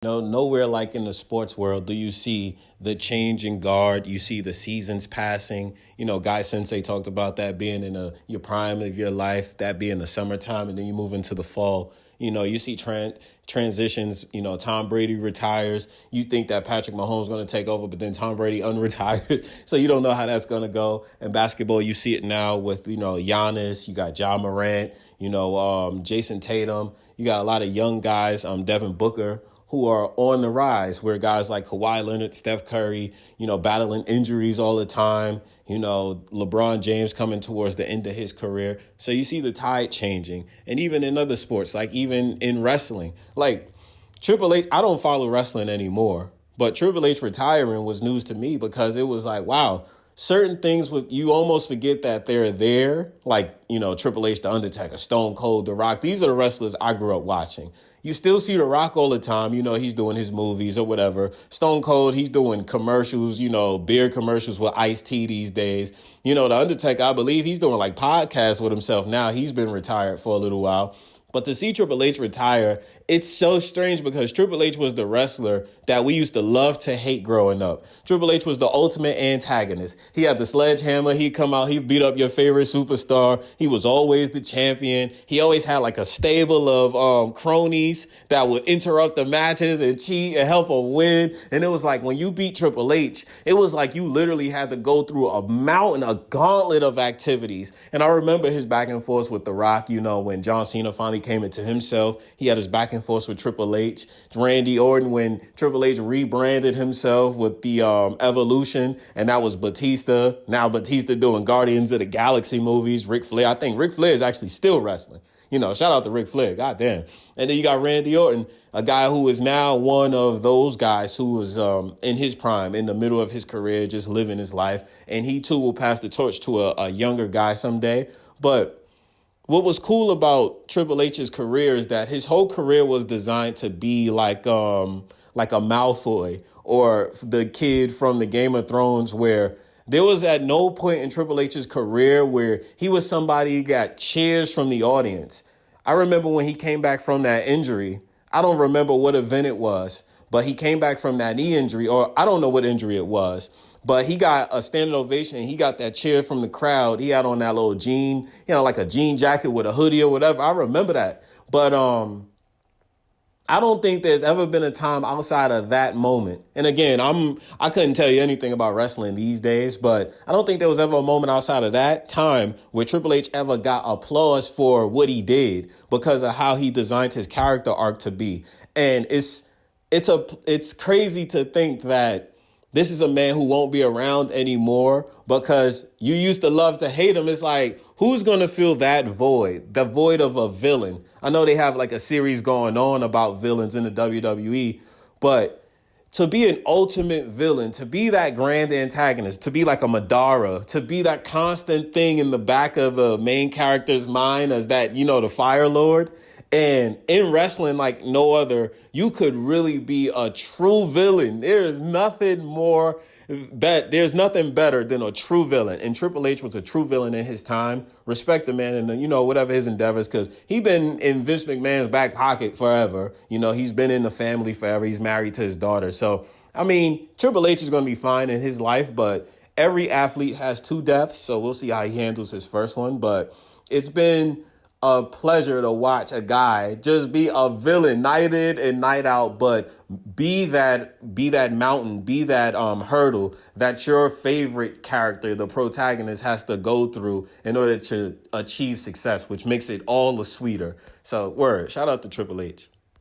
No, nowhere like in the sports world do you see the change in guard. You see the seasons passing. Guy Sensei talked about that being in your prime of your life, that being the summertime, and then you move into the fall. You see transitions. Tom Brady retires. You think that Patrick Mahomes is going to take over, but then Tom Brady unretires. So you don't know how that's going to go. In basketball, you see it now with, Giannis. You got Ja Morant, Jason Tatum. You got a lot of young guys, Devin Booker, who are on the rise, where guys like Kawhi Leonard, Steph Curry, battling injuries all the time, LeBron James coming towards the end of his career. So you see the tide changing. And even in other sports, like even in wrestling, like Triple H, I don't follow wrestling anymore, but Triple H retiring was news to me because it was like, wow, certain things you almost forget that they're there, like, Triple H, The Undertaker, Stone Cold, The Rock. These are the wrestlers I grew up watching. You still see The Rock all the time. He's doing his movies or whatever. Stone Cold, he's doing commercials, beer commercials with Ice-T these days. The Undertaker, I believe he's doing like podcasts with himself now. He's been retired for a little while. But to see Triple H retire, it's so strange because Triple H was the wrestler that we used to love to hate growing up. Triple H was the ultimate antagonist. He had the sledgehammer. He'd come out. He'd beat up your favorite superstar. He was always the champion. He always had like a stable of cronies that would interrupt the matches and cheat and help him win. And it was like when you beat Triple H, it was like you literally had to go through a gauntlet of activities. And I remember his back and forth with The Rock, when John Cena finally came into himself. He had his back and forth with Triple H. Randy Orton, when Triple H rebranded himself with the Evolution, and that was Batista. Now Batista doing Guardians of the Galaxy movies. Ric Flair. I think Ric Flair is actually still wrestling. Shout out to Ric Flair. God damn. And then you got Randy Orton, a guy who is now one of those guys who was in his prime, in the middle of his career, just living his life. And he too will pass the torch to a younger guy someday. But what was cool about Triple H's career is that his whole career was designed to be like a Malfoy or the kid from the Game of Thrones, where there was at no point in Triple H's career where he was somebody who got cheers from the audience. I remember when he came back from that injury. I don't remember what event it was, but he came back from that knee injury, or I don't know what injury it was. But he got a standing ovation. He got that cheer from the crowd. He had on that little jean, like a jean jacket with a hoodie or whatever. I remember that. But I don't think there's ever been a time outside of that moment. And again, I couldn't tell you anything about wrestling these days, but I don't think there was ever a moment outside of that time where Triple H ever got applause for what he did because of how he designed his character arc to be. And it's crazy to think that this is a man who won't be around anymore because you used to love to hate him. It's like, who's going to fill that void, the void of a villain? I know they have like a series going on about villains in the WWE, but to be an ultimate villain, to be that grand antagonist, to be like a Madara, to be that constant thing in the back of the main character's mind as that, the Fire Lord. And in wrestling, like no other, you could really be a true villain. There's nothing better than a true villain. And Triple H was a true villain in his time. Respect the man and, whatever his endeavors, because he been in Vince McMahon's back pocket forever. He's been in the family forever. He's married to his daughter. So, Triple H is going to be fine in his life, but every athlete has two deaths. So we'll see how he handles his first one. But it's been a pleasure to watch a guy just be a villain night in and night out, but be that mountain, be that hurdle that your favorite character, the protagonist, has to go through in order to achieve success, which makes it all the sweeter. So shout out to Triple H.